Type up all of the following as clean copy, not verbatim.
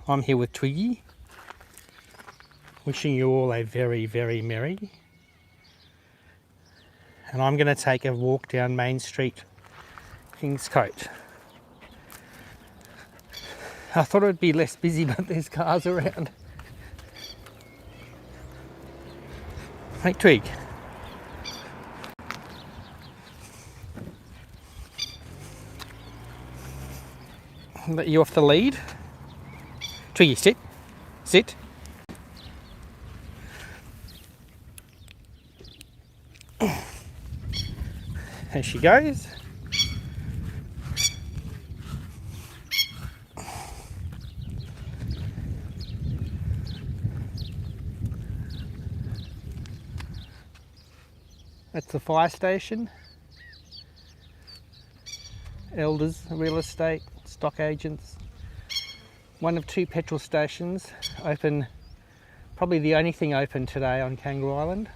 I'm here with Twiggy, wishing you all a very, very merry. And I'm going to take a walk down Main Street, Kingscote. I thought it would be less busy, but there's cars around. Hey, Twig. Let you off the lead. Twiggy, sit. Sit. There she goes. That's the fire station. Elders Real Estate, stock agents. One of two petrol stations open, probably the only thing open today on Kangaroo Island.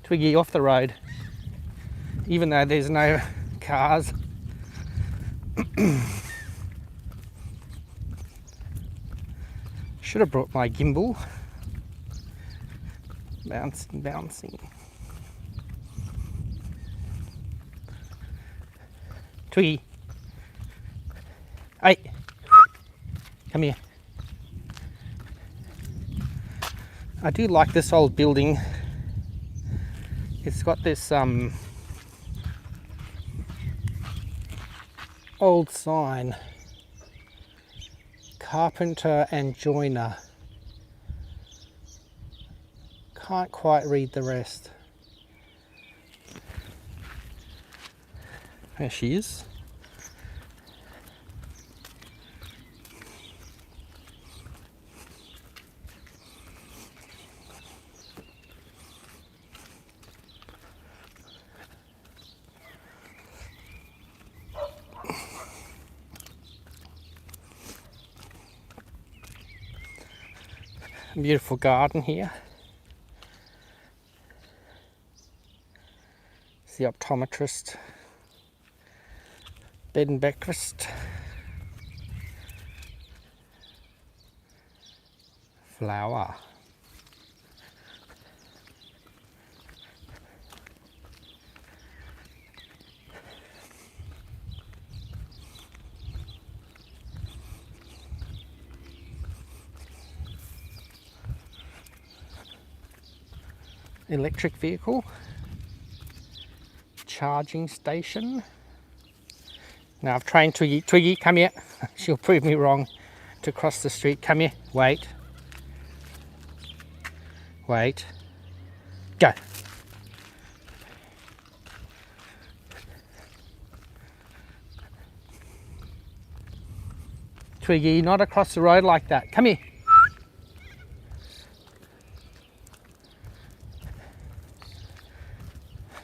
Twiggy, off the road, even though there's no cars. Should have brought my gimbal. Bouncing. Twiggy. Hey, come here. I do like this old building. It's got this old sign, carpenter and joiner. Can't quite read the rest. There she is. Beautiful garden here. It's the optometrist. Bed and breakfast. Flower. Electric vehicle, charging station. Now I've trained Twiggy. Twiggy, come here. She'll prove me wrong to cross the street. Come here. Wait. Wait. Go. Twiggy, not across the road like that. Come here.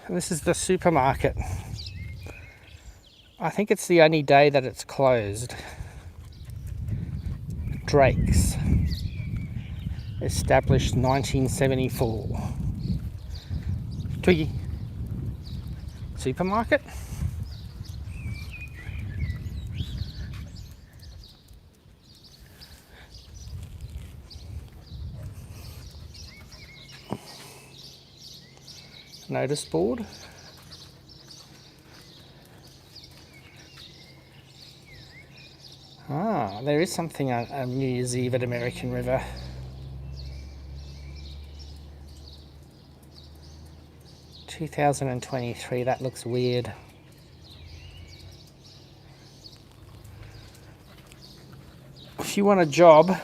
This is the supermarket. I think it's the only day that it's closed. Drake's. Established 1974. Twiggy. Supermarket. Notice board. Ah, there is something on New Year's Eve at American River. $2023, that looks weird. If you want a job,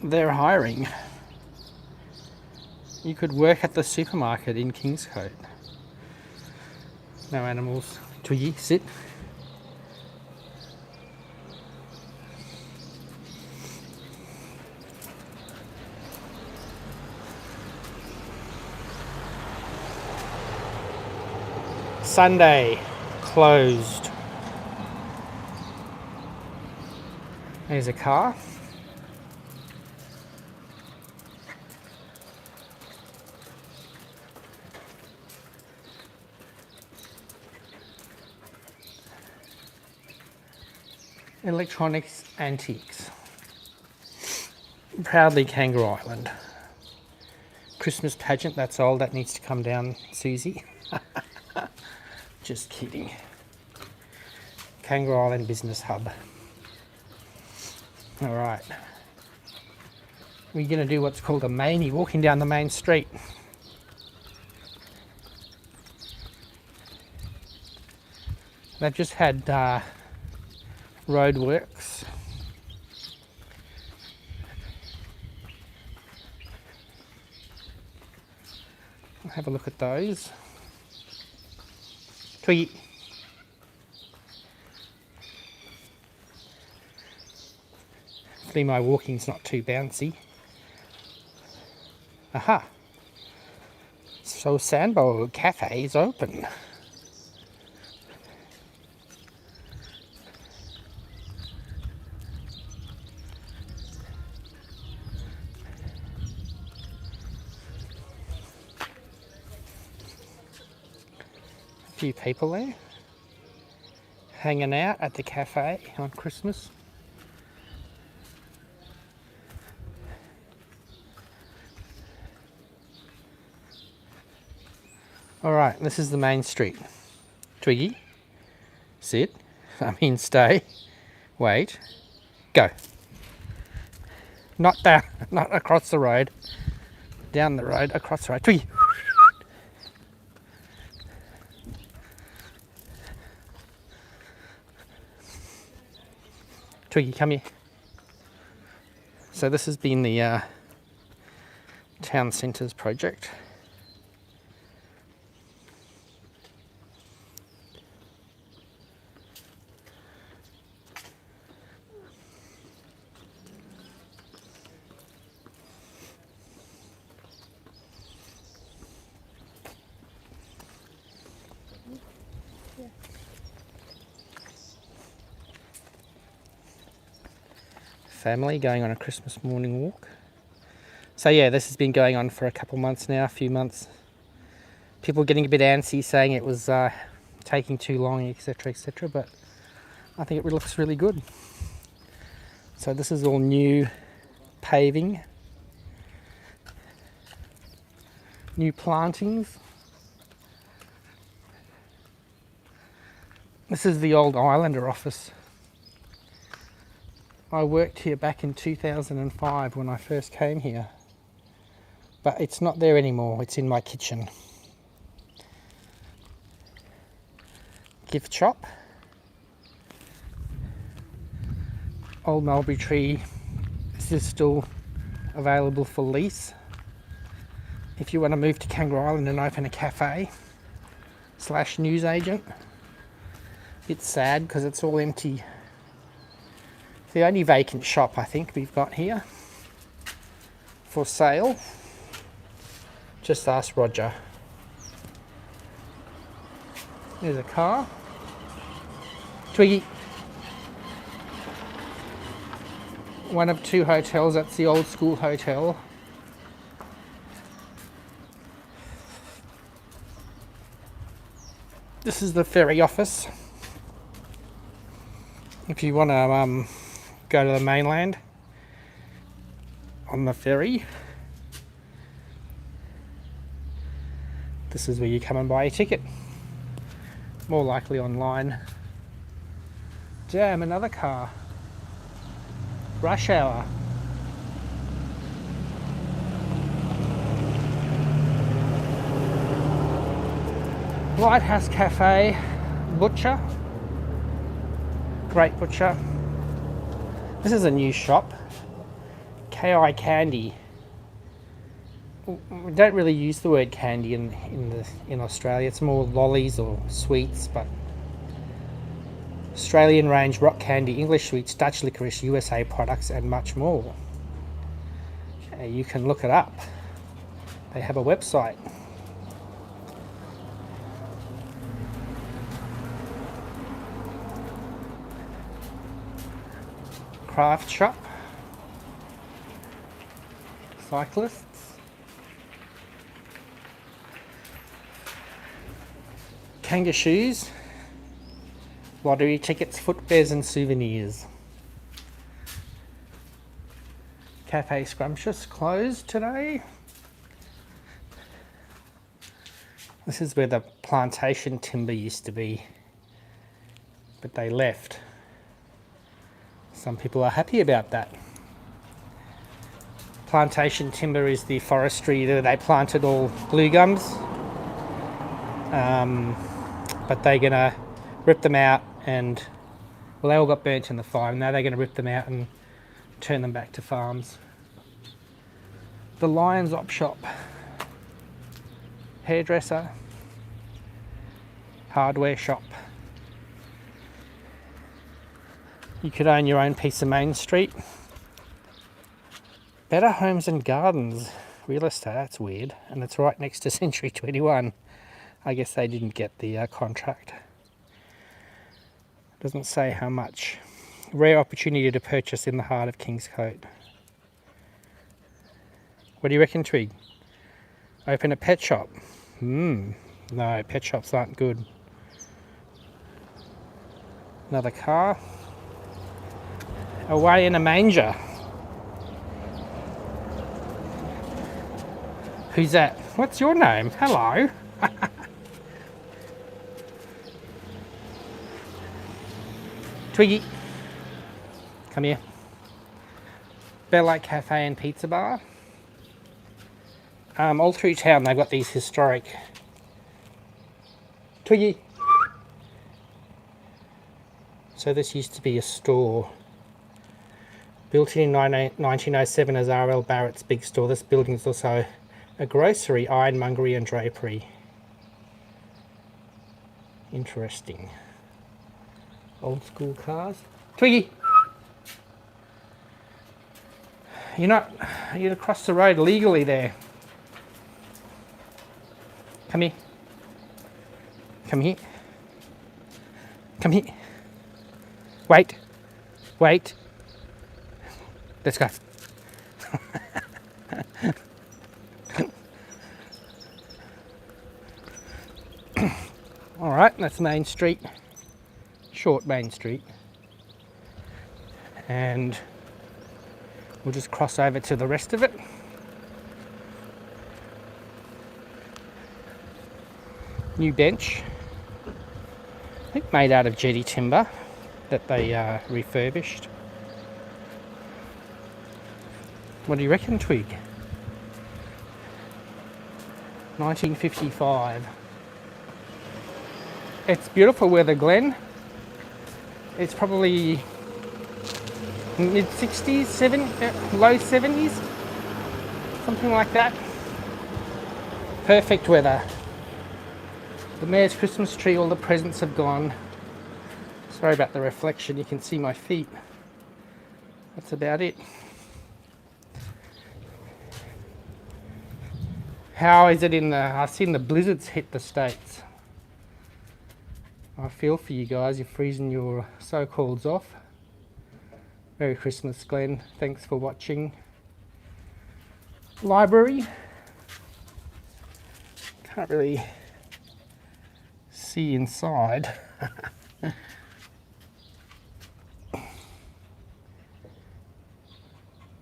they're hiring. You could work at the supermarket in Kingscote. No animals. Twiggy, sit. Sunday, closed. There's a car. Electronics Antiques. Proudly Kangaroo Island. Christmas pageant, that's old, that needs to come down, Susie. Just kidding. Kangaroo Island Business Hub. Alright. We're going to do what's called a mainie, walking down the main street. They've just had roadworks. Have a look at those. Twiggy. Hopefully my walking's not too bouncy. Aha. So Sandbowl Cafe is open. Few people there hanging out at the cafe on Christmas. Alright, this is the main street. Twiggy, sit, stay, wait, go. Not down, not across the road, down the road, across the road. Twiggy. Twiggy, come here. So this has been the Town Centres project. Family going on a Christmas morning walk. So yeah, this has been going on for a couple months now, a few months. People getting a bit antsy, saying it was taking too long, etc, etc, but I think it looks really good. So this is all new paving, new plantings. This is the old Islander office. I worked here back in 2005 when I first came here, but it's not there anymore, it's in my kitchen. Gift shop. Old mulberry tree. This is still available for lease. If you want to move to Kangaroo Island and open a cafe / news agent. It's sad because it's all empty. The only vacant shop I think we've got here for sale. Just ask Roger. There's a car. Twiggy. One of two hotels, that's the old school hotel. This is the ferry office. If you want to go to the mainland on the ferry, this is where you come and buy a ticket. More likely online. Damn, another car. Rush hour. Lighthouse Cafe, butcher. Great butcher. This is a new shop. KI Candy. We don't really use the word candy in Australia. It's more lollies or sweets, but Australian range rock candy, English sweets, Dutch licorice, USA products, and much more. You can look it up. They have a website. craft shop. Cyclists. Kangaroo shoes. Lottery tickets, footwears and souvenirs. Cafe Scrumptious closed today. This is where the plantation timber used to be, but they left. Some people are happy about that. Plantation timber is the forestry that they planted all glue gums, but they're gonna rip them out and, well, they all got burnt in the fire. Now they're gonna rip them out and turn them back to farms. The Lions Op Shop. Hairdresser, hardware shop. You could own your own piece of Main Street. Better Homes and Gardens, real estate, that's weird. And it's right next to Century 21. I guess they didn't get the contract. Doesn't say how much. Rare opportunity to purchase in the heart of Kingscote. What do you reckon, Twig? Open a pet shop. No, pet shops aren't good. Another car. Away in a manger. Who's that? What's your name? Hello. Twiggy. Come here. Bellite Cafe and Pizza Bar. All through town they've got these historic... Twiggy! So this used to be a store. Built in 1907 as R.L. Barrett's big store. This building is also a grocery, ironmongery and drapery. Interesting. Old school cars. Twiggy! You're across the road legally there. Come here. Come here. Come here. Wait. Wait. Let's go. Alright, that's Main Street. Short Main Street. And we'll just cross over to the rest of it. New bench, I think made out of Jetty timber that they refurbished. What do you reckon, Twig? 1955. It's beautiful weather, Glen. It's probably mid 60s, low 70s, something like that. Perfect weather. The Mayor's Christmas tree, all the presents have gone. Sorry about the reflection, you can see my feet. That's about it. How is it I've seen the blizzards hit the States. I feel for you guys, you're freezing your so-calleds off. Merry Christmas, Glenn. Thanks for watching. Library. Can't really see inside.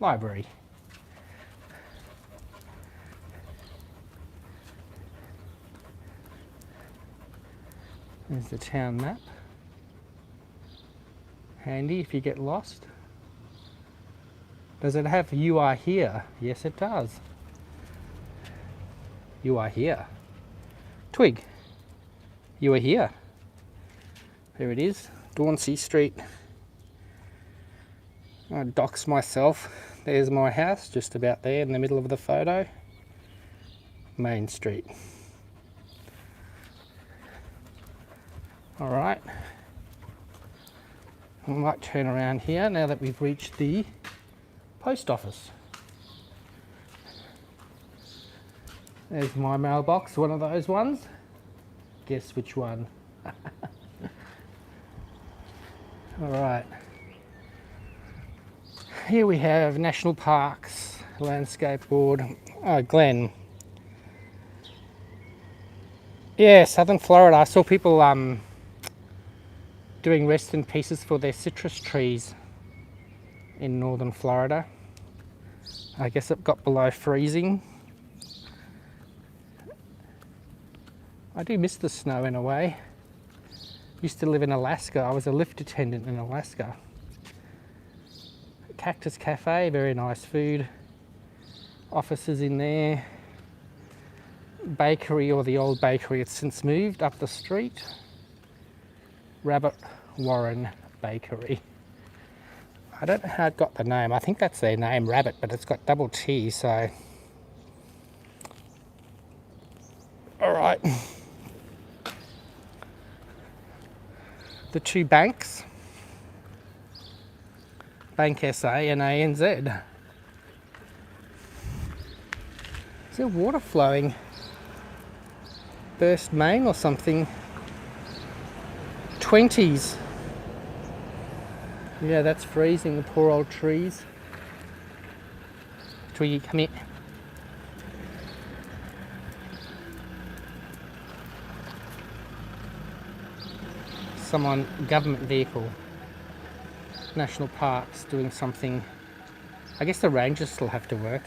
Library. There's the town map. Handy if you get lost. Does it have "You are here"? Yes, it does. You are here. Twig. You are here. There it is. Dauncey Street. I dox myself. There's my house, just about there in the middle of the photo. Main Street. Alright. I might turn around here now that we've reached the post office. There's my mailbox, one of those ones. Guess which one? Alright. Here we have national parks, landscape board. Oh, Glen. Yeah, southern Florida. I saw people doing rest in pieces for their citrus trees in northern Florida. I guess it got below freezing. I do miss the snow in a way. Used to live in Alaska. I was a lift attendant in Alaska. Cactus Cafe, very nice food. Offices in there. Bakery, or the old bakery, it's since moved up the street. Rabbit Warren Bakery. I don't know how it got the name. I think that's their name, Rabbit, but it's got double T, so. Alright. The two banks. Bank SA and ANZ. Is there water flowing? Burst main or something? 20s. Yeah, that's freezing, the poor old trees. Twiggy, come here. Someone, government vehicle, national parks doing something. I guess the rangers still have to work.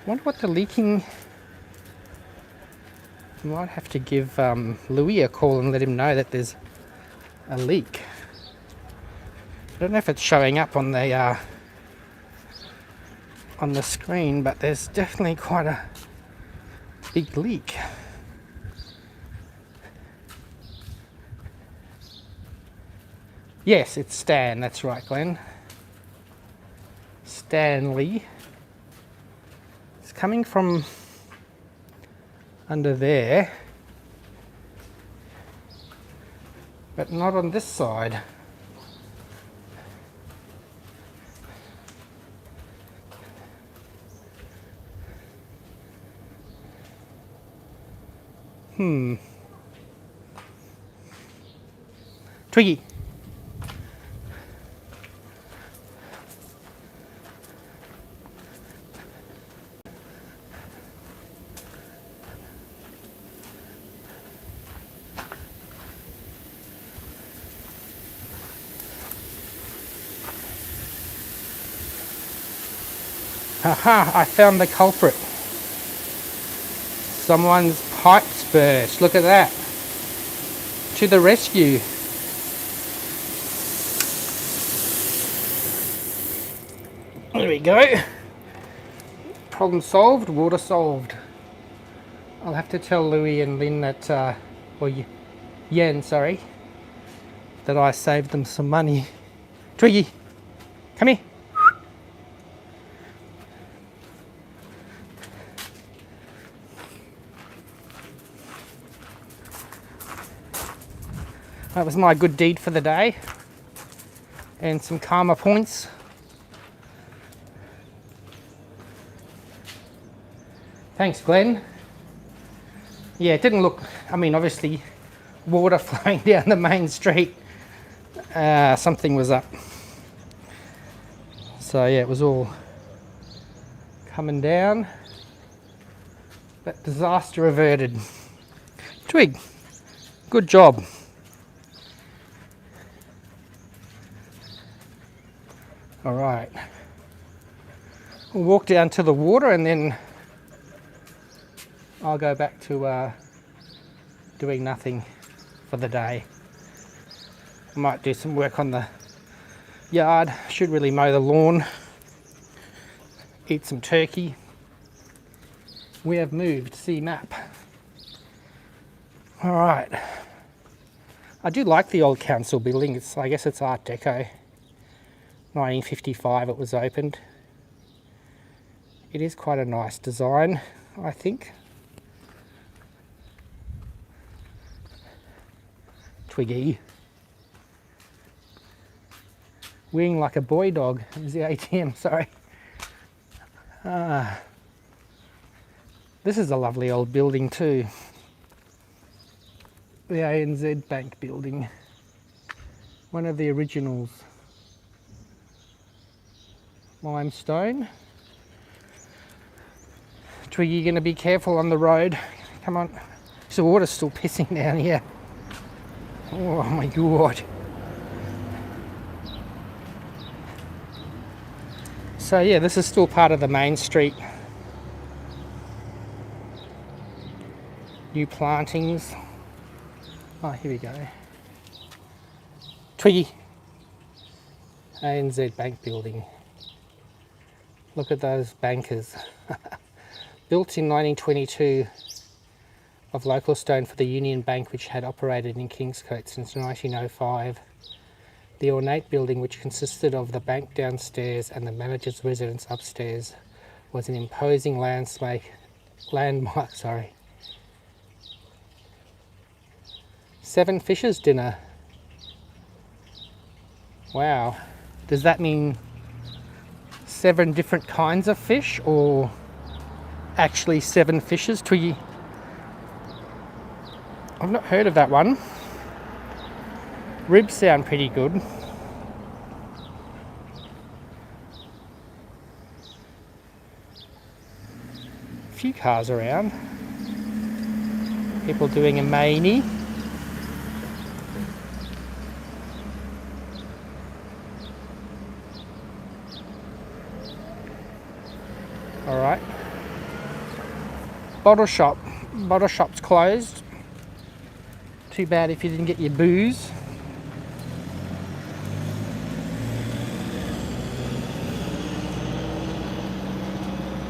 I wonder what the leaking. I might have to give Louis a call and let him know that there's a leak. I don't know if it's showing up on the screen, but there's definitely quite a big leak. Yes, it's Stan, that's right, Glenn. Stanley. It's coming from under there, but not on this side. Twiggy. Haha, I found the culprit. Someone's pipes burst. Look at that. To the rescue. There we go. Problem solved, water solved. I'll have to tell Louis and Lynn that, or Yen, sorry, that I saved them some money. Twiggy, come here. That was my good deed for the day. And some karma points. Thanks, Glenn. Yeah, it didn't look, I mean, obviously, water flowing down the main street. Something was up. So yeah, it was all coming down. But disaster averted. Twig, good job. All right, we'll walk down to the water and then I'll go back to doing nothing for the day. I might do some work on the yard, should really mow the lawn, eat some turkey. We have moved, see map. All right, I do like the old council building. I guess it's Art Deco. 1955 it was opened. It is quite a nice design, I think. Twiggy. Weeing like a boy dog. Is the ATM, sorry. This is a lovely old building too. The ANZ Bank building. One of the originals. limestone. Twiggy, you're going to be careful on the road. Come on. The water's still pissing down here. Oh my god. So yeah, this is still part of the main street. New plantings. Oh, here we go. Twiggy. ANZ Bank building. Look at those bankers. Built in 1922 of local stone for the Union Bank, which had operated in Kingscote since 1905. The ornate building, which consisted of the bank downstairs and the manager's residence upstairs, was an imposing landmark. Seven Fishes dinner. Wow. Does that mean 7 different kinds of fish, or actually 7 fishes? Twiggy. I've not heard of that one. Ribs sound pretty good. A few cars around. People doing a manie. Alright. Bottle shop. Bottle shop's closed. Too bad if you didn't get your booze.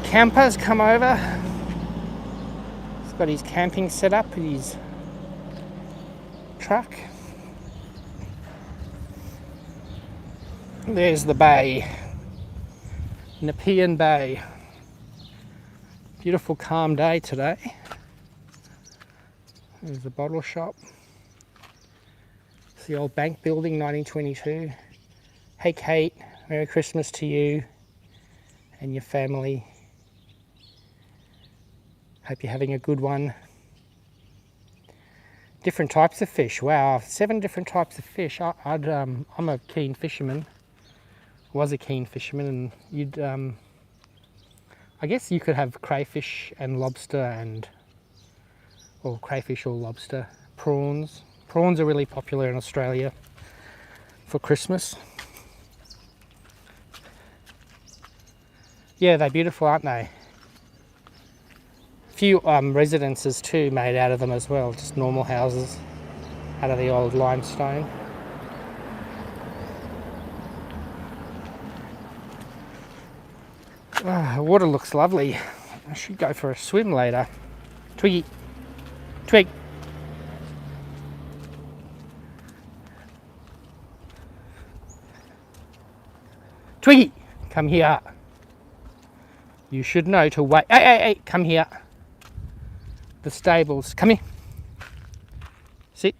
Camper's come over. He's got his camping set up with his truck. There's the bay. Nepean Bay. Beautiful calm day today. There's the bottle shop. It's the old bank building, 1922. Hey Kate, Merry Christmas to you and your family. Hope you're having a good one. Different types of fish. Wow, 7 different types of fish. I'm a keen fisherman. Was a keen fisherman, and you'd I guess you could have crayfish and lobster or crayfish or lobster. Prawns. Prawns are really popular in Australia for Christmas. Yeah, they're beautiful, aren't they? A few residences too made out of them as well, just normal houses out of the old limestone. The water looks lovely. I should go for a swim later. Twiggy. Twig. Twiggy, come here. You should know to wait. Hey, come here. The stables. Come here. Sit.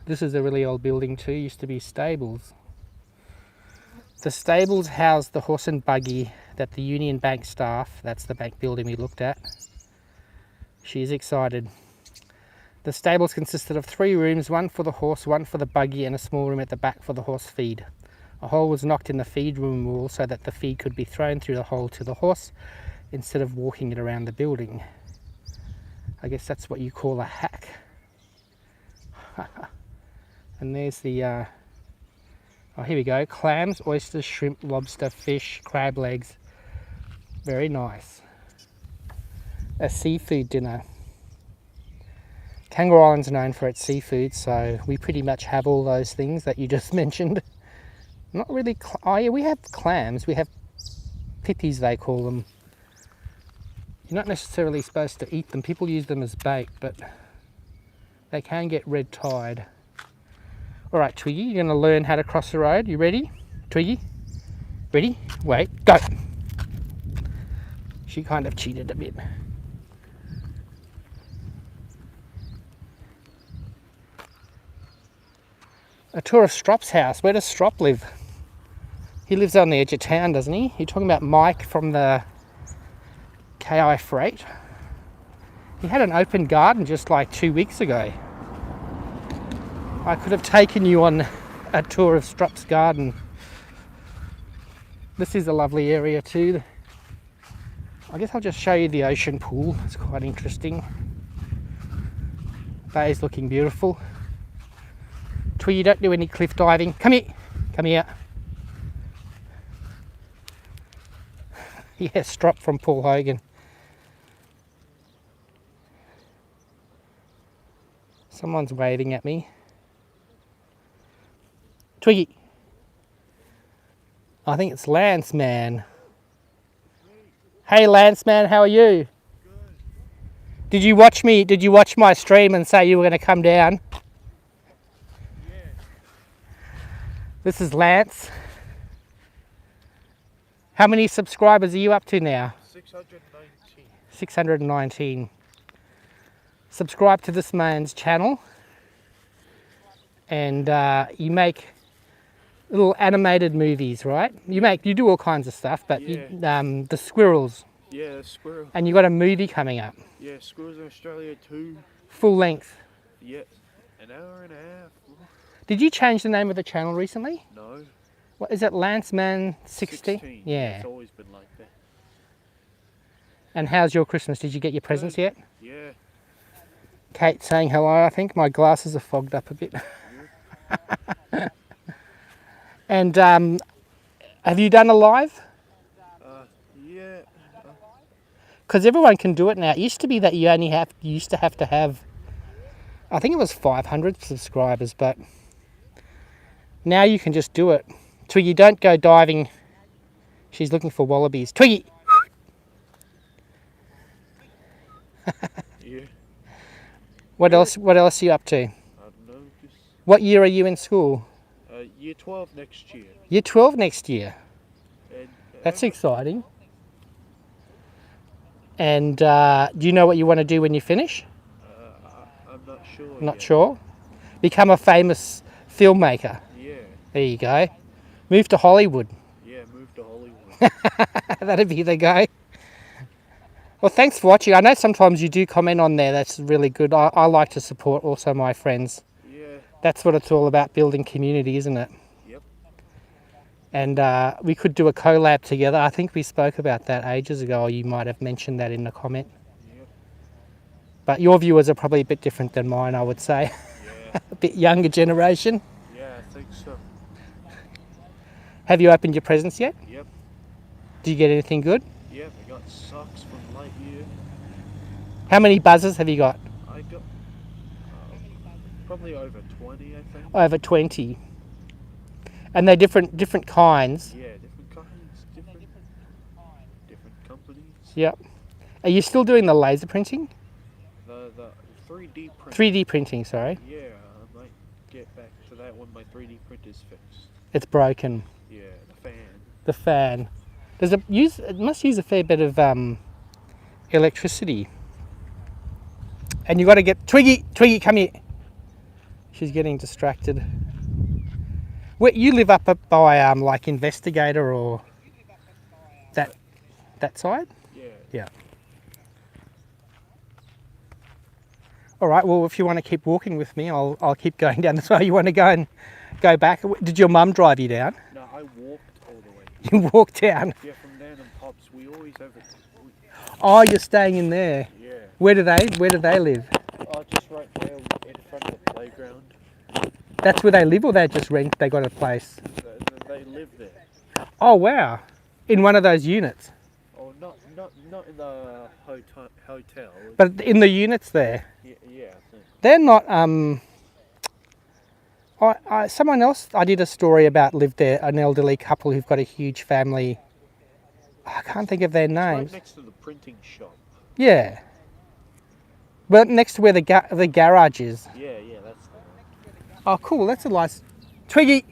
This is a really old building too. Used to be stables. The stables housed the horse and buggy that the Union Bank staff, that's the bank building we looked at. She's excited. The stables consisted of 3 rooms, 1 for the horse, 1 for the buggy, and a small room at the back for the horse feed. A hole was knocked in the feed room wall so that the feed could be thrown through the hole to the horse instead of walking it around the building. I guess that's what you call a hack. And there's the oh, here we go. Clams, oysters, shrimp, lobster, fish, crab legs. Very nice. A seafood dinner. Kangaroo Island's known for its seafood, so we pretty much have all those things that you just mentioned. Not really. Oh yeah, we have clams. We have pippies, they call them. You're not necessarily supposed to eat them. People use them as bait, but they can get red tide. All right, Twiggy, you're going to learn how to cross the road. You ready? Twiggy? Ready? Wait, go. She kind of cheated a bit. A tour of Strop's house. Where does Strop live? He lives on the edge of town, doesn't he? You're talking about Mike from the KI Freight. He had an open garden just like 2 weeks ago. I could have taken you on a tour of Strop's garden. This is a lovely area too. I guess I'll just show you the ocean pool. It's quite interesting. Bay is looking beautiful. Twiggy, don't do any cliff diving. Come here. Come here. Yes, drop from Paul Hogan. Someone's waving at me. Twiggy. I think it's Lance Man. Hey Lance Man, how are you? Good. Did you watch me? Did you watch my stream and say you were going to come down? Yeah. This is Lance. How many subscribers are you up to now? 619. 619. Subscribe to this man's channel, and you make little animated movies, right? You do all kinds of stuff, but yeah. The squirrels. Yeah, squirrel. And you got a movie coming up. Yeah, Squirrels in Australia 2. Full length. Yeah, an hour and a half. Did you change the name of the channel recently? No. What is it, Lance Man 16? 16. Yeah. It's always been like that. And how's your Christmas? Did you get your presents yet? Yeah. Kate saying hello, I think. My glasses are fogged up a bit. Yeah. And have you done a live? Yeah. Because everyone can do it now. It used to be that you used to have, I think it was 500 subscribers, but now you can just do it. Twiggy, don't go diving. She's looking for wallabies. Twiggy! Yeah. What else are you up to? I don't know. What year are you in school? Year 12 next year. Year 12 next year. And, that's exciting. And do you know what you want to do when you finish? I'm not sure. Not sure? Become a famous filmmaker. Yeah. There you go. Move to Hollywood. Yeah, move to Hollywood. That'd be the go. Well, thanks for watching. I know sometimes you do comment on there. That's really good. I like to support also my friends. Yeah. That's what it's all about, building community, isn't it? Yep. And we could do a collab together. I think we spoke about that ages ago, or you might have mentioned that in the comment. Yep. But your viewers are probably a bit different than mine, I would say. Yeah. A bit younger generation. Yeah, I think so. Have you opened your presents yet? Yep. Did you get anything good? Yep, I got socks from Lightyear. How many buzzers have you got? I got probably over 20, I think. Over 20. And they're different kinds. Yeah, different kinds, different companies. Yep. Are you still doing the laser printing? The 3D printing. 3D printing, sorry. Yeah, I might get back to that when my 3D printer's fixed. It's broken. Yeah, the fan. The fan. It must use a fair bit of electricity. And you got to get Twiggy, come here. She's getting distracted. Where you live up by like Investigator or that side? Yeah. Yeah. All right. Well, if you want to keep walking with me, I'll keep going down this way. You want to go and go back? Did your mum drive you down? No, I walked all the way. You walked down. Yeah, from Dan and Pops, we always have it. Oh, you're staying in there. Yeah. Where do they live? Oh, just right there in front of the playground. That's where they live, or they just rent? They got a place. They live there. Oh wow! In one of those units. Oh, not in the hotel. But in the units there. Yeah, I think. They're not. Someone else. I did a story about lived there. An elderly couple who've got a huge family. I can't think of their names. Right next to the printing shop. Yeah. But next to where the garage is. Yeah, that's the one. Oh, cool. That's a nice. Twiggy,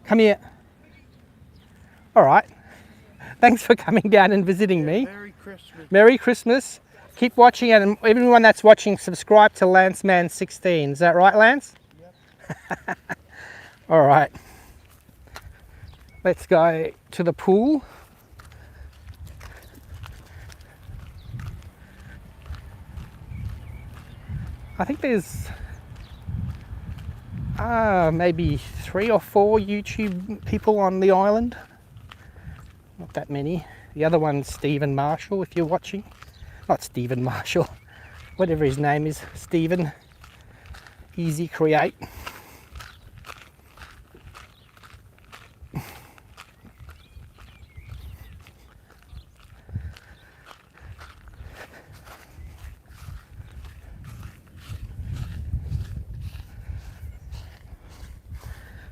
come here. All right. Thanks for coming down and visiting me. Merry Christmas. Merry Christmas. Keep watching, and everyone that's watching, subscribe to LanceMan16. Is that right, Lance? Yep. All right. Let's go to the pool. I think there's maybe 3 or 4 YouTube people on the island. Not that many. The other one's Stephen Marshall, if you're watching. Not Stephen Marshall, whatever his name is. Stephen. Easy Create.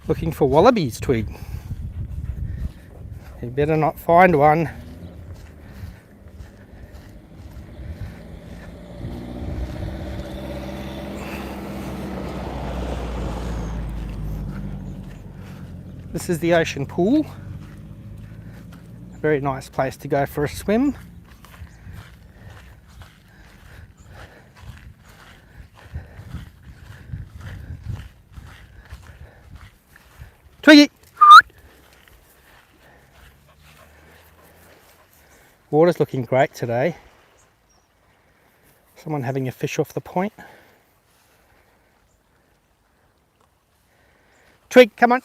Looking for wallabies, Twig. You better not find one. This is the ocean pool. Very nice place to go for a swim. Twiggy! Water's looking great today. Someone having a fish off the point. Twig, come on.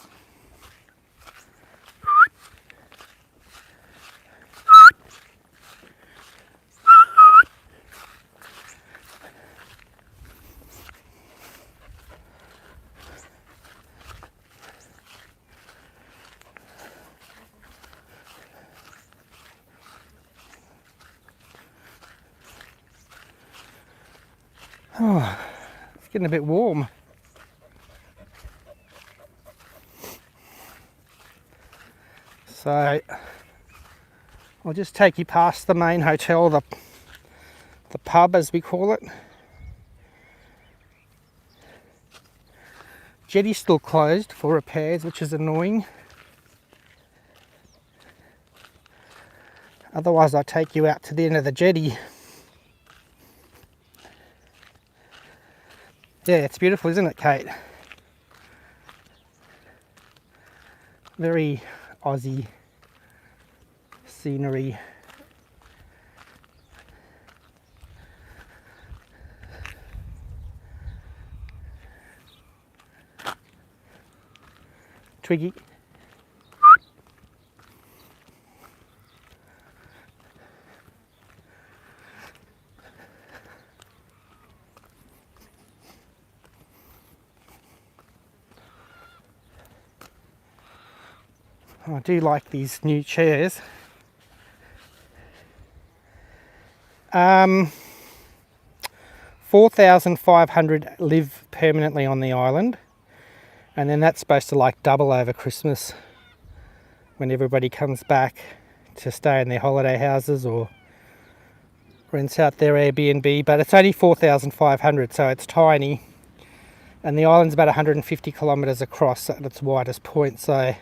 Oh, it's getting a bit warm. So I'll just take you past the main hotel, the pub as we call it. Jetty's still closed for repairs, which is annoying. Otherwise I'll take you out to the end of the jetty. Yeah, it's beautiful, isn't it, Kate? Very Aussie scenery. Twiggy. I do like these new chairs. 4,500 live permanently on the island, and then that's supposed to like double over Christmas when everybody comes back to stay in their holiday houses or rents out their Airbnb, but it's only 4,500, so it's tiny, and the island's about 150 kilometres across at its widest point, so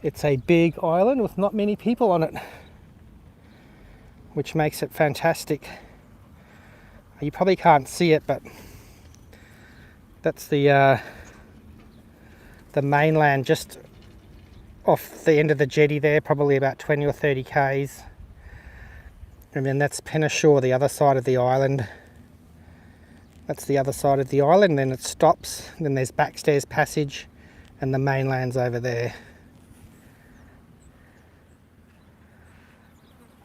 it's a big island with not many people on it, which makes it fantastic. You probably can't see it, but that's the mainland just off the end of the jetty there, probably about 20 or 30 k's. And then that's Penashore, the other side of the island. That's the other side of the island, then it stops, then there's Backstairs Passage, and the mainland's over there.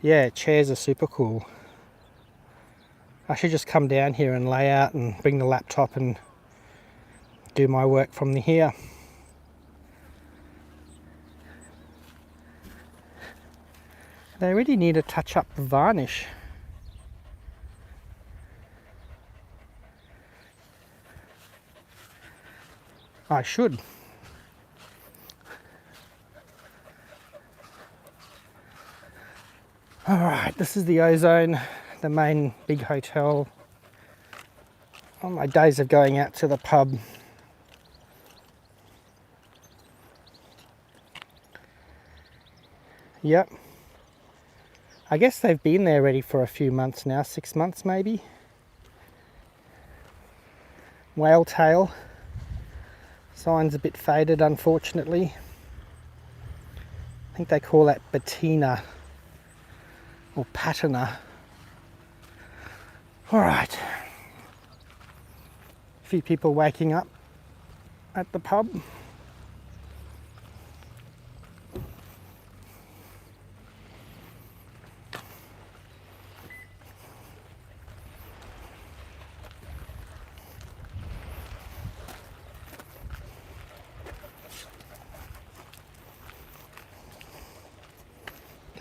Yeah, chairs are super cool. I should just come down here and lay out and bring the laptop and do my work from here. They really need to touch up the varnish. I should. Alright, this is the Ozone, the main big hotel. On my days of going out to the pub, yep. I guess they've been there ready for a few months now, 6 months maybe. Whale tail. Sign's a bit faded, unfortunately. I think they call that patina or patina. Alright. A few people waking up at the pub.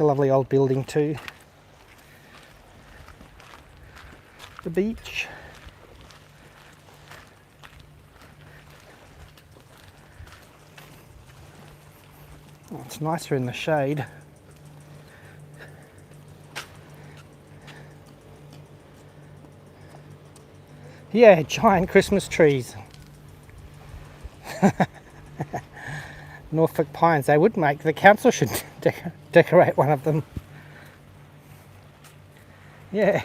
A lovely old building too. The beach. Oh, it's nicer in the shade. Yeah, giant Christmas trees. Norfolk pines. They would make, the council should decorate one of them. Yeah.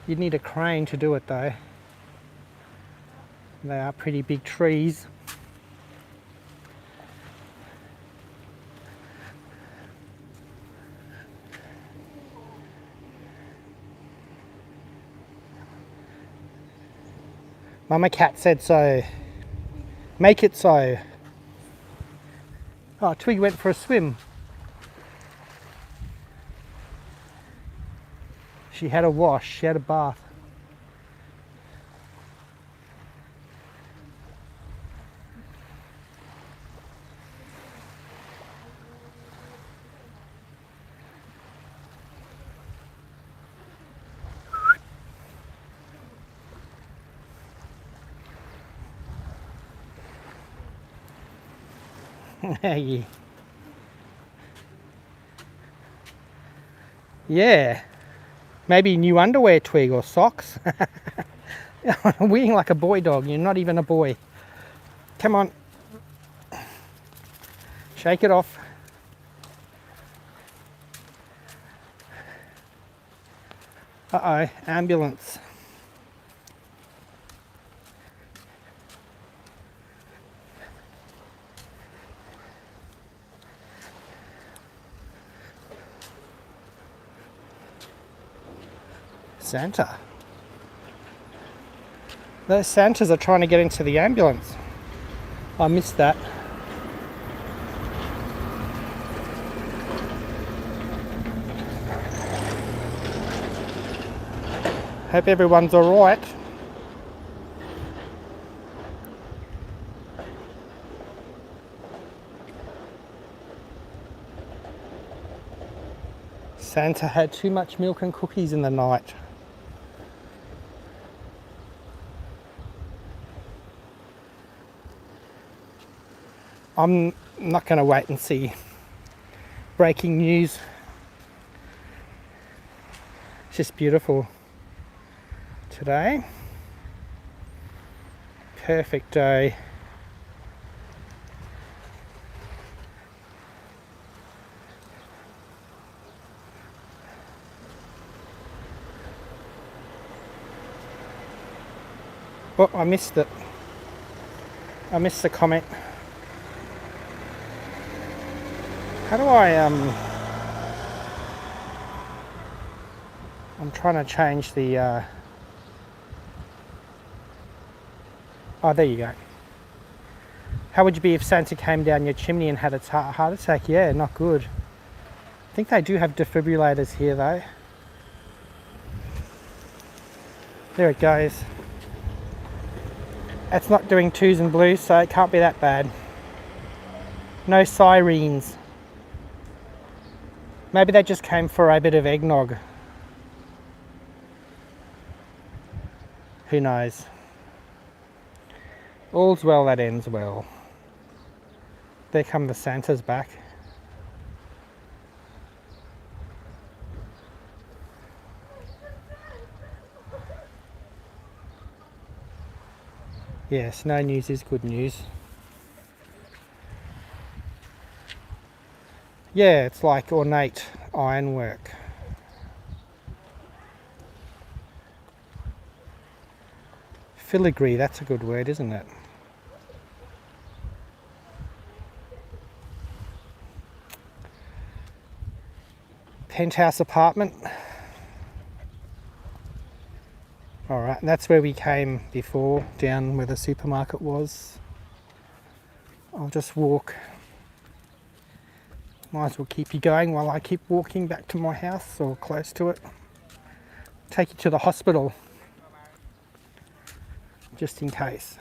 You'd need a crane to do it though. They are pretty big trees. Mama Cat said so. Make it so. Oh, Twig went for a swim. She had a wash, she had a bath. Yeah. Yeah. Maybe new underwear, Twig, or socks. Weeing like a boy dog. You're not even a boy. Come on. Shake it off. Uh-oh, ambulance. Santa. Those Santas are trying to get into the ambulance. I missed that. Hope everyone's alright. Santa had too much milk and cookies in the night. I'm not going to wait and see. Breaking news. It's just beautiful today. Perfect day. Oh, I missed it. I missed the comment. How do I, I'm trying to change the, oh, there you go. How would you be if Santa came down your chimney and had a heart attack? Yeah, not good. I think they do have defibrillators here though. There it goes. It's not doing twos and blues, so it can't be that bad. No sirens. Maybe they just came for a bit of eggnog. Who knows? All's well that ends well. There come the Santas back. Yes, no news is good news. Yeah, it's like ornate ironwork. Filigree, that's a good word, isn't it? Penthouse apartment. Alright, and that's where we came before, down where the supermarket was. I'll just walk. Might as well keep you going while I keep walking back to my house or close to it. Take you to the hospital, just in case.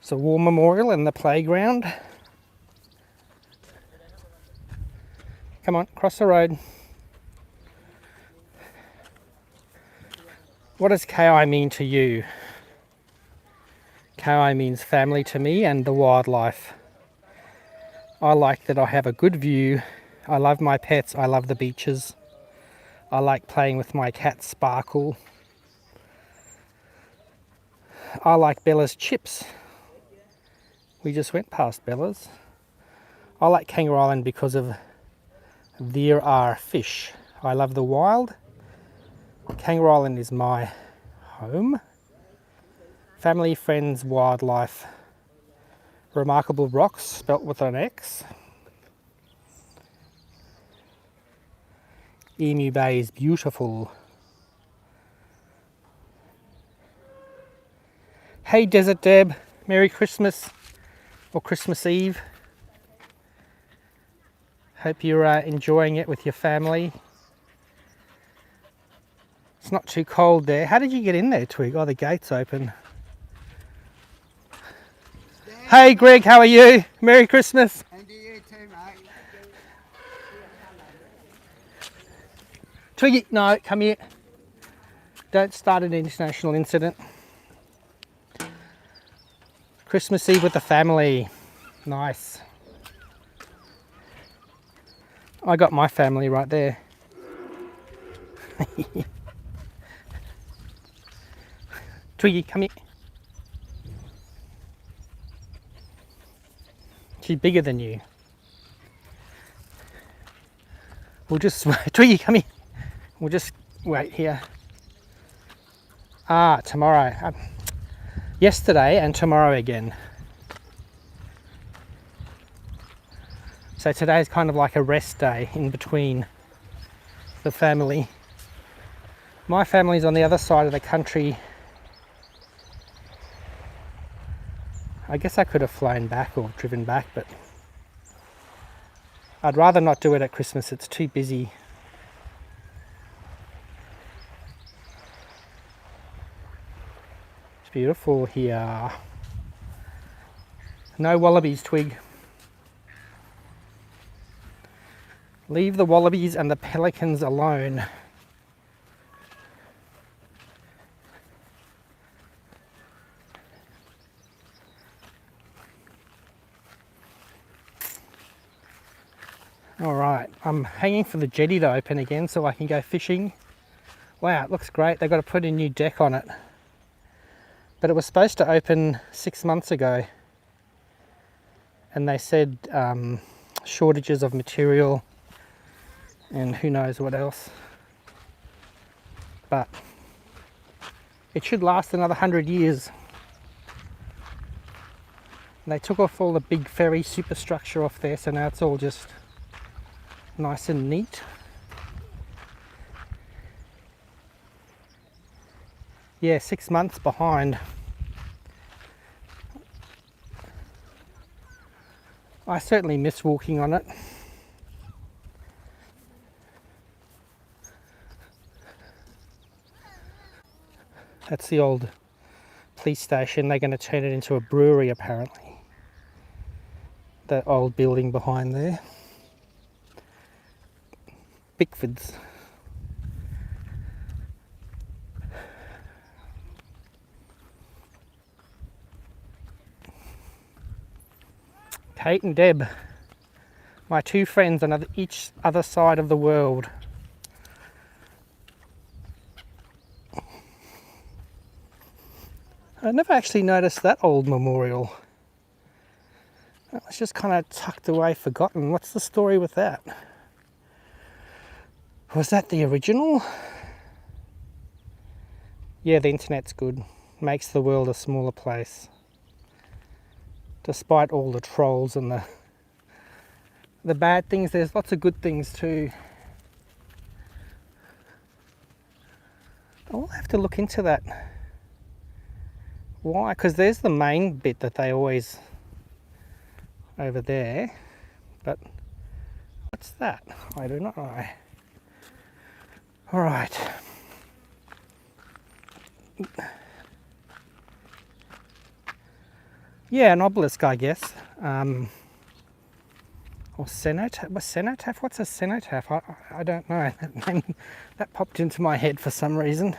It's a war memorial and the playground. Come on, cross the road. What does KI mean to you? KI means family to me and the wildlife. I like that I have a good view. I love my pets. I love the beaches. I like playing with my cat Sparkle. I like Bella's chips. We just went past Bella's. I like Kangaroo Island because of there are fish. I love the wild. Kangaroo Island is my home. Family, friends, wildlife. Remarkable rocks, spelt with an X. Emu Bay is beautiful. Hey Desert Deb, Merry Christmas or Christmas Eve. Hope you're enjoying it with your family. It's not too cold there. How did you get in there, Twig? Oh, the gate's open. Hey Greg, how are you? Merry Christmas. And to you too, mate. Twiggy, no, come here. Don't start an international incident. Christmas Eve with the family. Nice. I got my family right there. Twiggy, come here. She's bigger than you. We'll just, Twiggy, come here. We'll just wait here. Tomorrow. Yesterday and tomorrow again. So today's kind of like a rest day in between the family. My family's on the other side of the country. I guess I could have flown back or driven back, but I'd rather not do it at Christmas. It's too busy. It's beautiful here. No wallabies, Twig. Leave the wallabies and the pelicans alone. Alright, I'm hanging for the jetty to open again so I can go fishing. Wow, it looks great. They've got to put a new deck on it. But it was supposed to open 6 months ago. And they said shortages of material and who knows what else. But it should last another 100 years. And they took off all the big ferry superstructure off there, so now it's all just nice and neat. Yeah, 6 months behind. I certainly miss walking on it. That's the old police station. They're going to turn it into a brewery apparently. That old building behind there. Bickford's. Kate and Deb, my two friends on each other side of the world. I never actually noticed that old memorial. That was just kind of tucked away, forgotten. What's the story with that? Was that the original? Yeah, the internet's good. Makes the world a smaller place. Despite all the trolls and the bad things, there's lots of good things too. I'll have to look into that. Why? Because there's the main bit that they always over there, but what's that? I do not know. All right. Yeah, an obelisk, I guess. Or cenotaph. Cenotaph? What's a cenotaph? I don't know. That name, that popped into my head for some reason.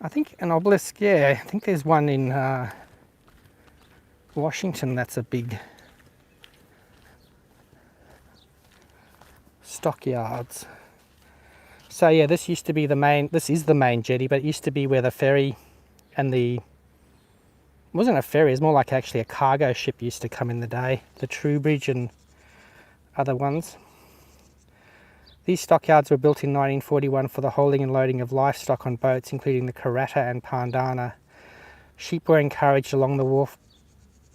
I think an obelisk, yeah. I think there's one in Washington that's a big stockyards. So yeah, this used to be the main, this is the main jetty, but it used to be where the ferry and it wasn't a ferry, it was more like actually a cargo ship used to come in the day, the Trowbridge and other ones. These stockyards were built in 1941 for the holding and loading of livestock on boats, including the Karata and Pandana. Sheep were encouraged along the wharf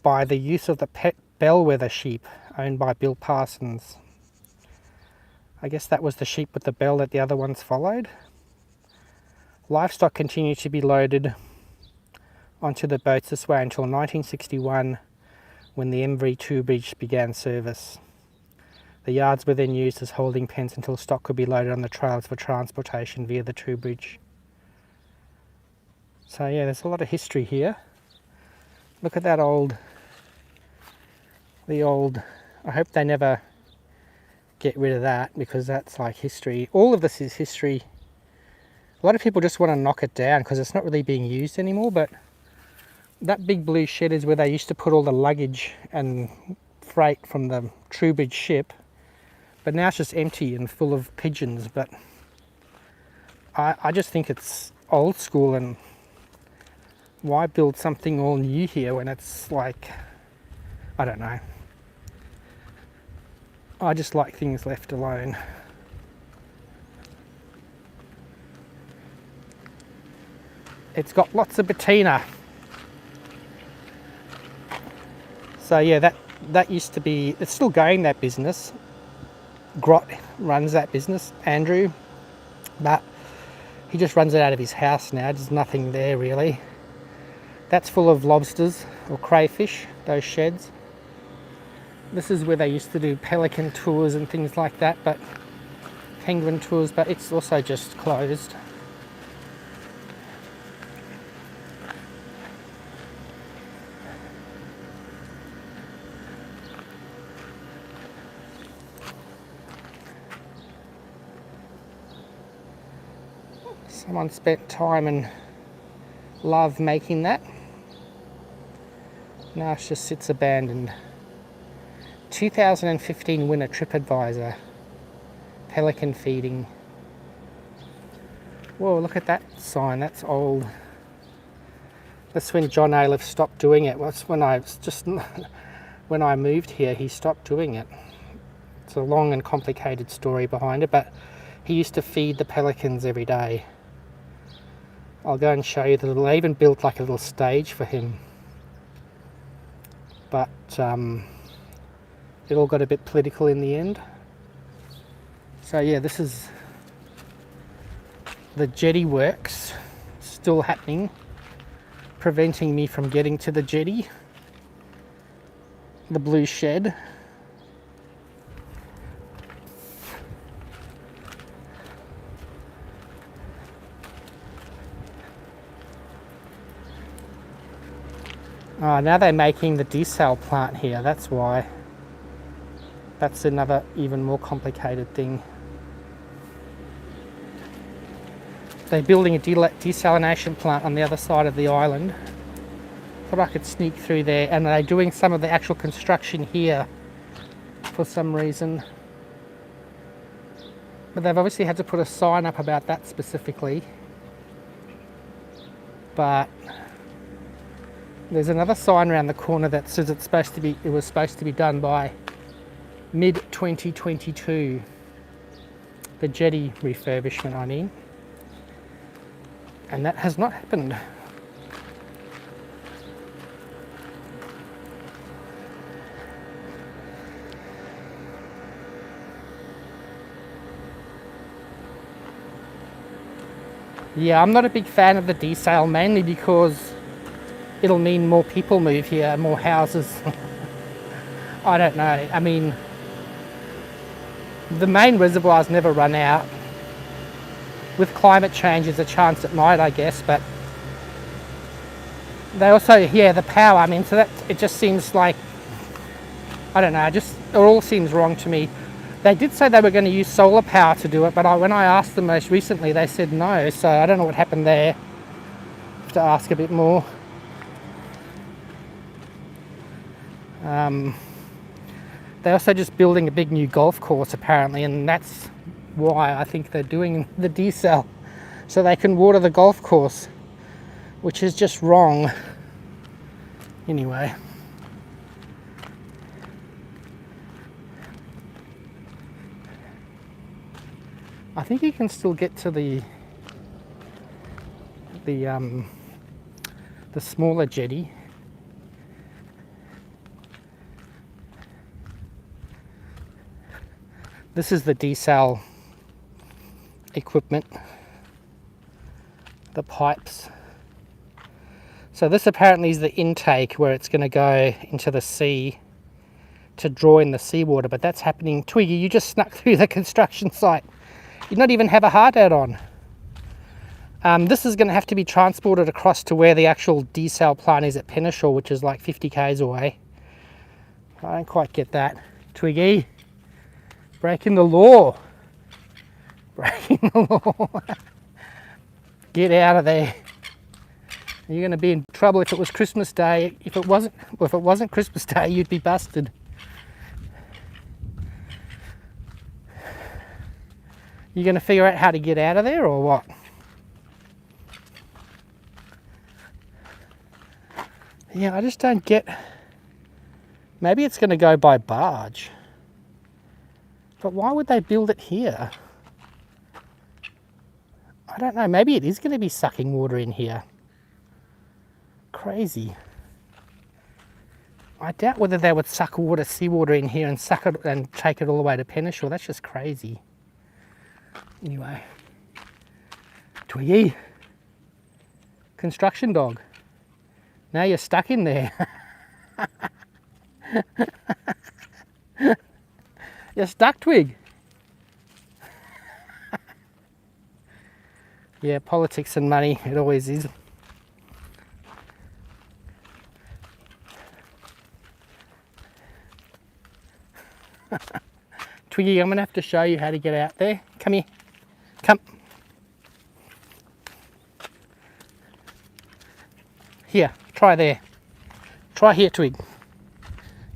by the use of the pet bellwether sheep, owned by Bill Parsons. I guess that was the sheep with the bell that the other ones followed. Livestock continued to be loaded onto the boats this way until 1961, when the MV Trowbridge began service. The yards were then used as holding pens until stock could be loaded on the trailers for transportation via the Trowbridge. So yeah, there's a lot of history here. Look at that I hope they never get rid of that, because that's like history. All of this is history. A lot of people just want to knock it down because it's not really being used anymore, but that big blue shed is where they used to put all the luggage and freight from the Trowbridge ship, but now it's just empty and full of pigeons. But I just think it's old school, and why build something all new here when it's like, I don't know. I just like things left alone. It's got lots of patina. So yeah, that used to be, it's still going, that business. Grot runs that business, Andrew, but he just runs it out of his house now. There's nothing there really. That's full of lobsters or crayfish, those sheds. This is where they used to do pelican tours and things like that, but penguin tours, but it's also just closed. Someone spent time and love making that. Now it just sits abandoned. 2015 winner TripAdvisor. Pelican feeding. Whoa, look at that sign, that's old. That's when John Ailiff stopped doing it. That's when when I moved here, he stopped doing it. It's a long and complicated story behind it, but he used to feed the pelicans every day. I'll go and show you that they even built like a little stage for him. But it all got a bit political in the end. So yeah, this is the jetty works still happening, preventing me from getting to the jetty. The blue shed. Now they're making the desal plant here, that's why. That's another even more complicated thing. They're building a desalination plant on the other side of the island. Thought I could sneak through there, and they're doing some of the actual construction here for some reason. But they've obviously had to put a sign up about that specifically. But there's another sign around the corner that says it was supposed to be done by mid-2022. The jetty refurbishment, I mean. And that has not happened. Yeah, I'm not a big fan of the desal, mainly because it'll mean more people move here, more houses. I don't know. I mean, the main reservoirs never run out. With climate change, there's a chance it might, I guess, but They also, yeah, the power. I mean, so that it just seems like, I don't know, it all seems wrong to me. They did say they were going to use solar power to do it, but when I asked them most recently, they said no. So I don't know what happened there. Have to ask a bit more. They're also just building a big new golf course apparently, and that's why I think they're doing the desal, so they can water the golf course, which is just wrong. Anyway. I think you can still get to the smaller jetty. This is the desal equipment, the pipes. So this apparently is the intake where it's going to go into the sea to draw in the seawater, but that's happening. Twiggy, you just snuck through the construction site. You not even have a hard hat on. This is going to have to be transported across to where the actual desal plant is at Penneshaw, which is like 50 k's away. I don't quite get that. Twiggy, breaking the law. Breaking the law. Get out of there. You're going to be in trouble if it was Christmas Day. If it wasn't Christmas Day, you'd be busted. You going to figure out how to get out of there or what? Yeah, I just don't get... Maybe it's going to go by barge. But why would they build it here? I don't know. Maybe it is going to be sucking water in here. Crazy. I doubt whether they would suck seawater in here and suck it and take it all the way to Penneshaw. That's just crazy. Anyway. Twiggy. Construction dog. Now you're stuck in there. You're stuck, Twig. Yeah, politics and money, it always is. Twiggy, I'm going to have to show you how to get out there. Come here. Come. Here, try there. Try here, Twig.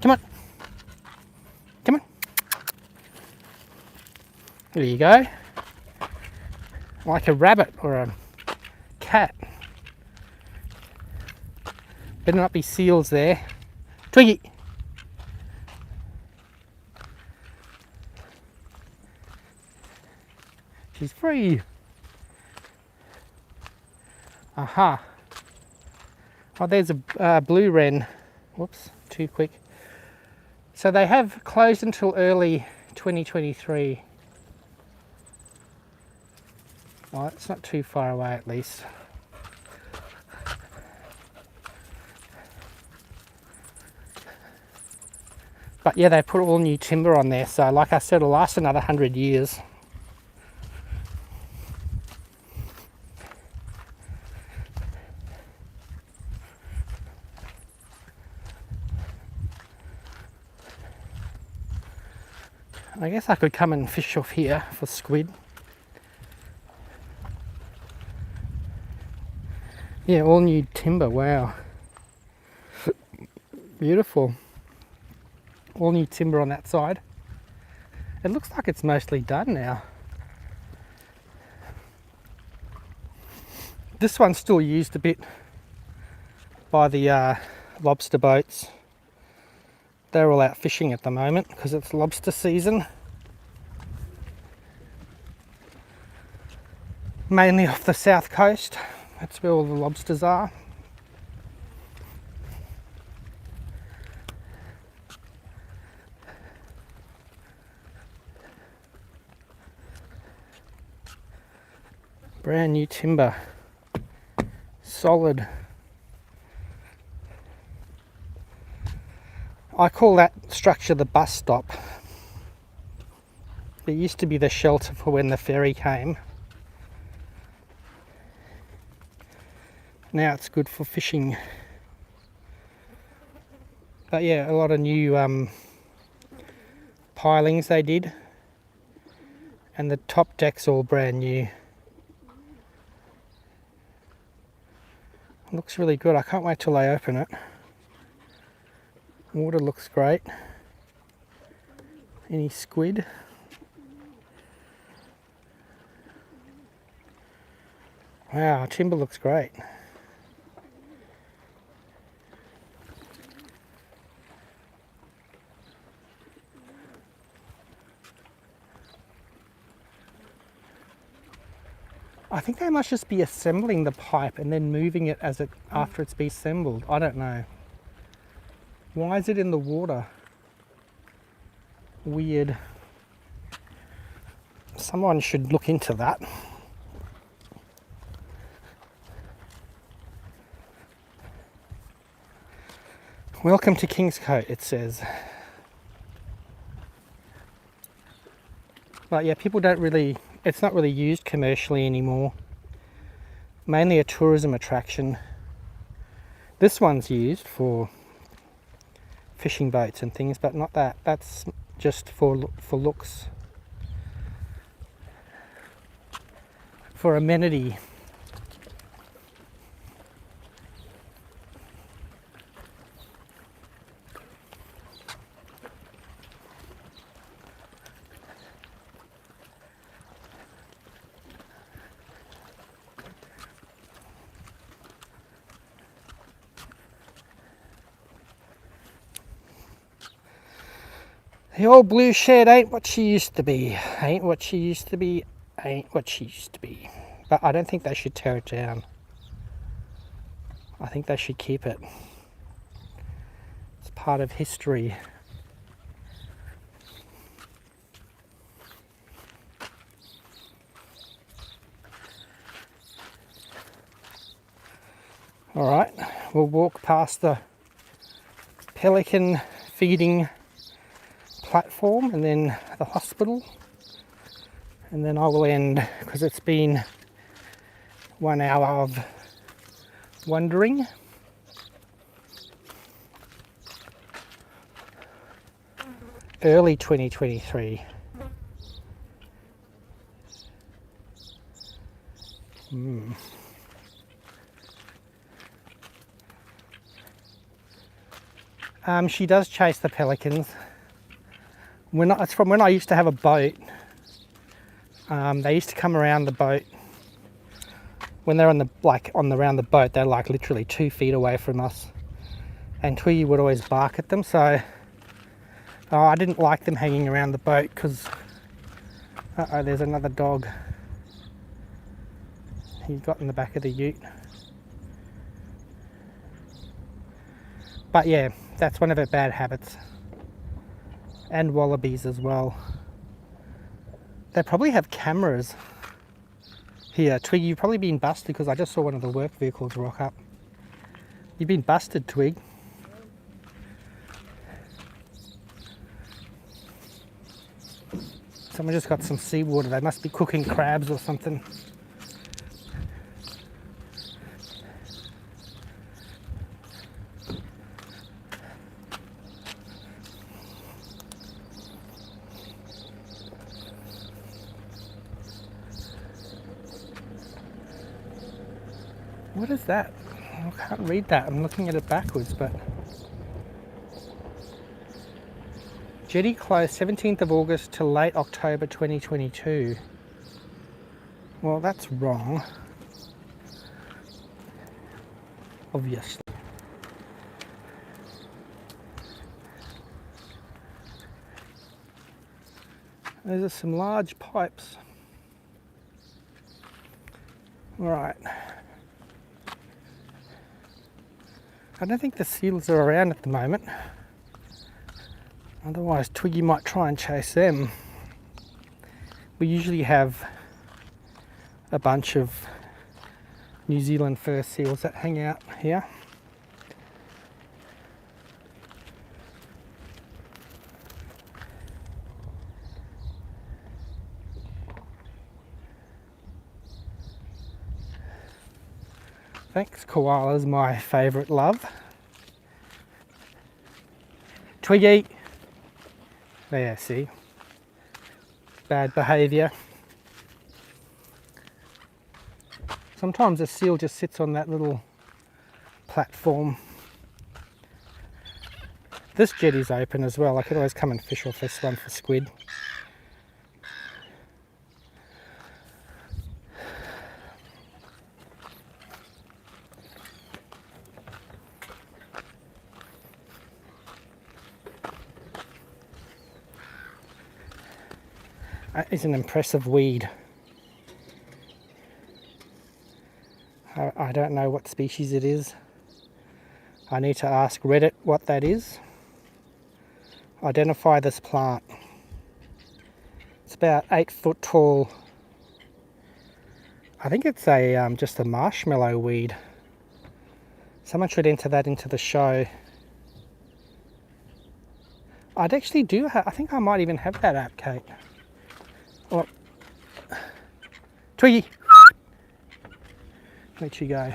Come on. Come on. There you go. Like a rabbit or a cat. Better not be seals there. Twiggy. She's free. Aha. Oh, there's a blue wren. Whoops, too quick. So they have closed until early 2023. Well, it's not too far away at least. But yeah, they put all new timber on there, so like I said, it'll last another 100 years. I guess I could come and fish off here for squid. Yeah, all new timber, wow. Beautiful. All new timber on that side. It looks like it's mostly done now. This one's still used a bit by the lobster boats. They're all out fishing at the moment because it's lobster season. Mainly off the south coast. That's where all the lobsters are. Brand new timber. Solid. I call that structure the bus stop. It used to be the shelter for when the ferry came. Now it's good for fishing. But yeah, a lot of new pilings they did. And the top deck's all brand new. Looks really good. I can't wait till I open it. Water looks great. Any squid? Wow, timber looks great. I think they must just be assembling the pipe and then moving it as it after it's been assembled. I don't know. Why is it in the water? Weird. Someone should look into that. Welcome to Kingscote, it says. But yeah, people don't really, it's not really used commercially anymore. Mainly a tourism attraction. This one's used for fishing boats and things, but not that. That's just for looks. For amenity. The old blue shed ain't what she used to be. Ain't what she used to be. Ain't what she used to be. But I don't think they should tear it down. I think they should keep it. It's part of history. Alright, we'll walk past the pelican feeding platform and then the hospital, and then I will end because it's been 1 hour of wandering. Early 2023. She does chase the pelicans. It's from when I used to have a boat. They used to come around the boat. When they're around the boat, they're like literally 2 feet away from us. And Twiggy would always bark at them, so I didn't like them hanging around the boat because, there's another dog. He got in the back of the ute. But yeah, that's one of her bad habits. And wallabies as well. They probably have cameras here. Twig, you've probably been busted because I just saw one of the work vehicles rock up. You've been busted, Twig. Someone just got some seawater. They must be cooking crabs or something. What is that? I can't read that. I'm looking at it backwards, but... Jetty closed 17th of August to late October 2022. Well, that's wrong. Obviously. Those are some large pipes. Alright. I don't think the seals are around at the moment. Otherwise, Twiggy might try and chase them. We usually have a bunch of New Zealand fur seals that hang out here. Thanks, koalas, my favourite love. Twiggy. There, see. Bad behaviour. Sometimes a seal just sits on that little platform. This jetty's open as well. I could always come and fish off this one for squid. That is an impressive weed. I don't know what species it is. I need to ask Reddit what that is. Identify this plant. It's about 8 foot tall. I think it's a just a marshmallow weed. Someone should enter that into the show. I'd actually do I think I might even have that app, Kate. Oh. Twiggy! Let you go.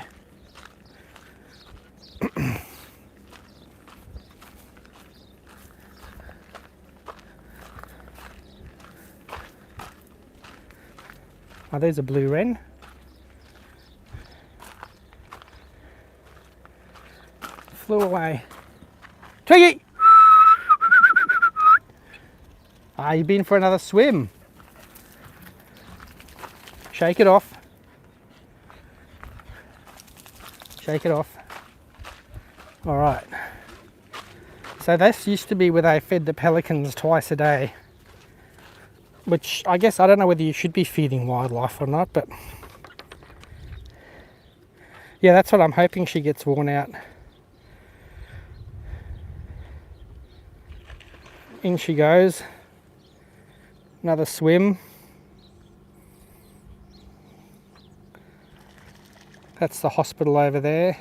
Oh, there's a blue wren. Flew away. Twiggy! Ah, you've been for another swim. Shake it off. Shake it off. All right. So this used to be where they fed the pelicans twice a day. Which I guess, I don't know whether you should be feeding wildlife or not, but yeah, that's what I'm hoping she gets worn out. In she goes. Another swim. That's the hospital over there.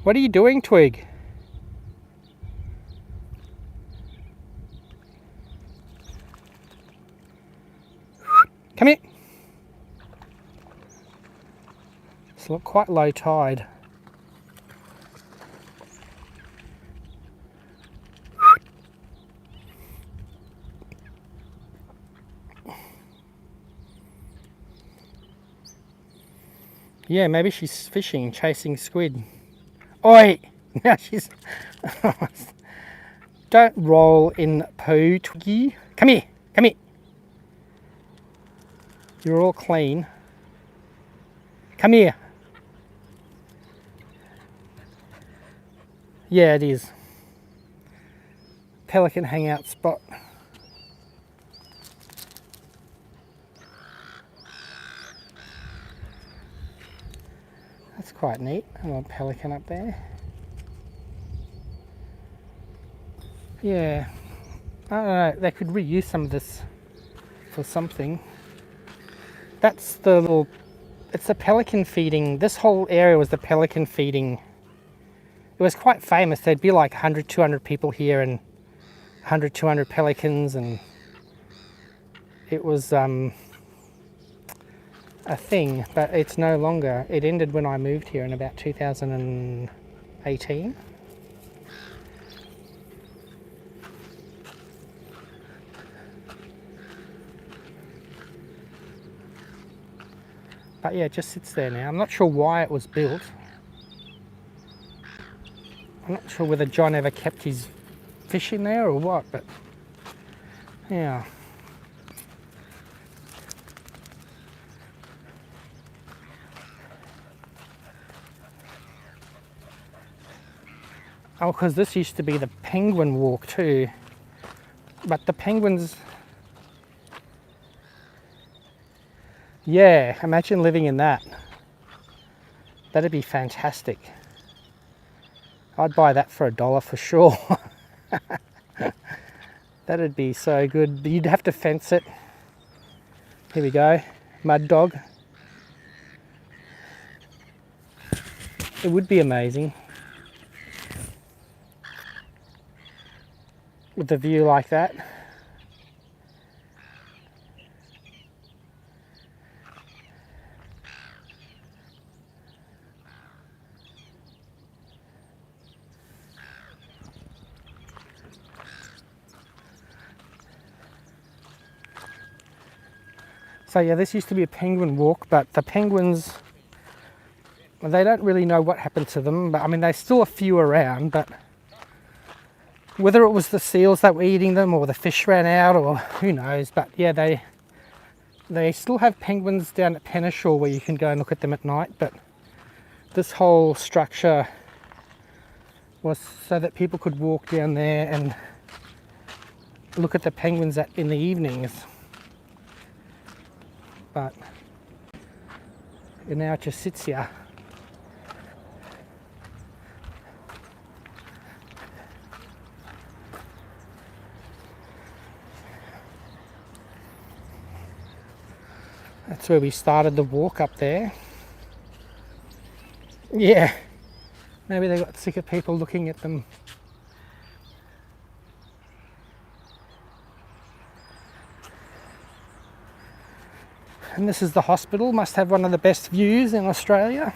What are you doing, Twig? Come here. It's quite low tide. Yeah, maybe she's fishing, chasing squid. Oi! Now she's... Don't roll in poo, Twiggy. Come here, come here. You're all clean. Come here. Yeah, it is. Pelican hangout spot. That's quite neat. A little pelican up there. Yeah. I don't know. They could reuse some of this for something. That's the little... It's the pelican feeding. This whole area was the pelican feeding. It was quite famous. There'd be like 100, 200 people here and 100, 200 pelicans, and it was a thing, but it's no longer. It ended when I moved here in about 2018. But yeah, it just sits there now. I'm not sure why it was built. I'm not sure whether John ever kept his fish in there or what, but yeah. Oh, because this used to be the penguin walk too. But the penguins... Yeah, imagine living in that. That'd be fantastic. I'd buy that for $1 for sure. That'd be so good. But you'd have to fence it. Here we go. Mud dog. It would be amazing. With a view like that. So yeah, this used to be a penguin walk, but the penguins, well, they don't really know what happened to them. But I mean, there's still a few around, but whether it was the seals that were eating them or the fish ran out or who knows. But yeah, they still have penguins down at Penishore where you can go and look at them at night. But this whole structure was so that people could walk down there and look at the penguins in the evenings. But now it just sits here. That's where we started the walk up there. Yeah, maybe they got sick of people looking at them. And this is the hospital, must have one of the best views in Australia.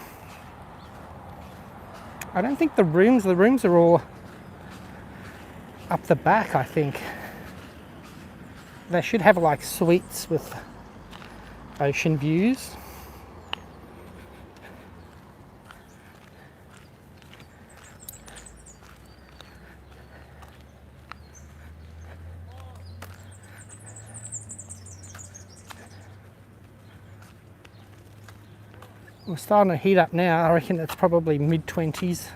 I don't think the rooms are all up the back, I think. They should have like suites with ocean views. We're starting to heat up now. I reckon it's probably mid-20s.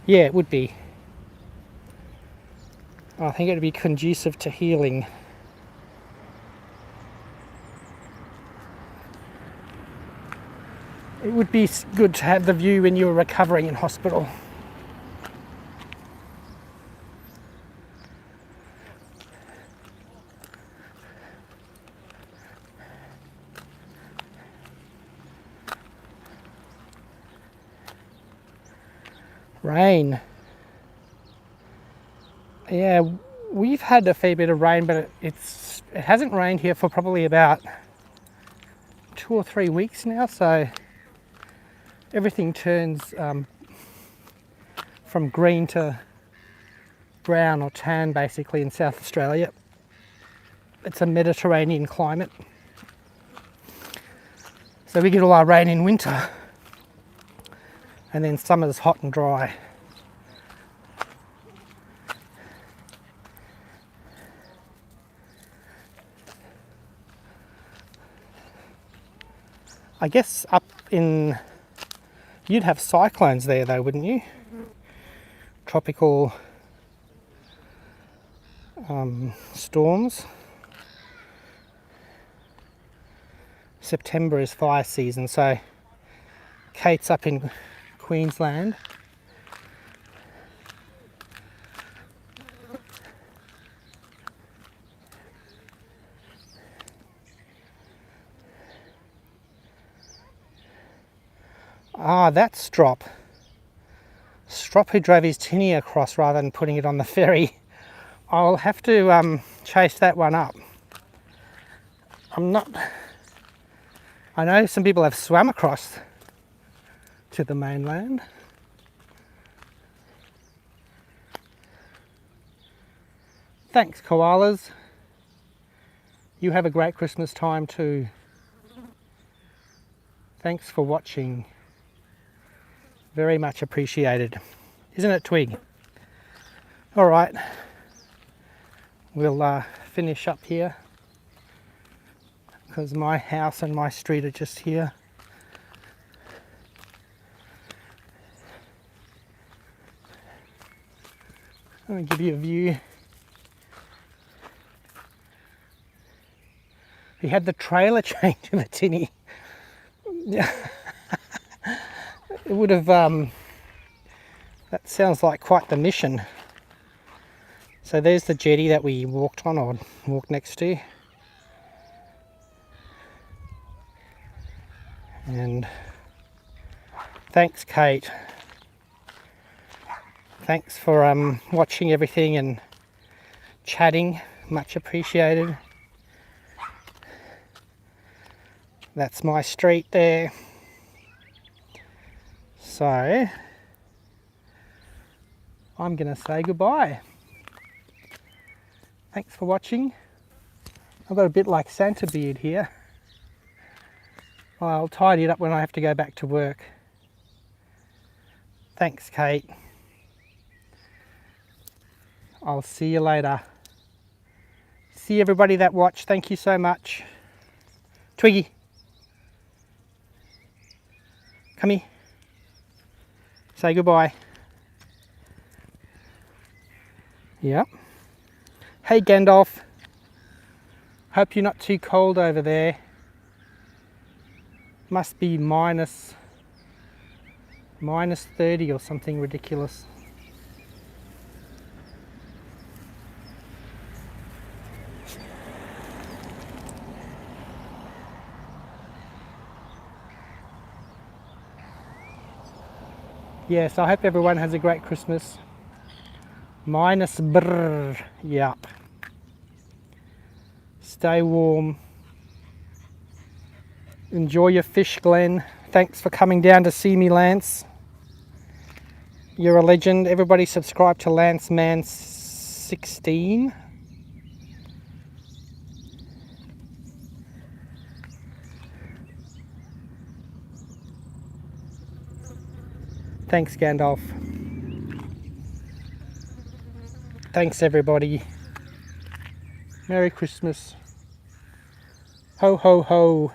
Yeah, it would be. I think it would be conducive to healing. It would be good to have the view when you're recovering in hospital. Rain. Yeah, we've had a fair bit of rain, but it hasn't rained here for probably about 2 or 3 weeks now, so everything turns from green to brown or tan basically in South Australia. It's a Mediterranean climate, so we get all our rain in winter and then summer's hot and dry. I guess up in, you'd have cyclones there though, wouldn't you? Tropical storms. September is fire season, so Kate's up in Queensland. Ah, that's Strop. Strop who drove his tinny across rather than putting it on the ferry. I'll have to chase that one up. I know some people have swam across to the mainland. Thanks, koalas. You have a great Christmas time too. Thanks for watching. Very much appreciated. Isn't it, Twig? All right. We'll finish up here because my house and my street are just here. I'm going to give you a view. We had the trailer change in the tinny. It would have, that sounds like quite the mission. So there's the jetty that we walked on or walked next to. And thanks, Kate. Thanks for watching everything and chatting, much appreciated. That's my street there. So I'm gonna say goodbye. Thanks for watching. I've got a bit like Santa beard here. I'll tidy it up when I have to go back to work. Thanks, Kate. I'll see you later. See everybody that watched. Thank you so much. Twiggy. Come here. Say goodbye. Yep. Hey Gandalf. Hope you're not too cold over there. Must be minus 30 or something ridiculous. Yes, I hope everyone has a great Christmas. Minus brrr, yep. Stay warm. Enjoy your fish, Glenn. Thanks for coming down to see me, Lance. You're a legend. Everybody subscribe to Lance Man 16. Thanks, Gandalf. Thanks, everybody. Merry Christmas. Ho, ho, ho.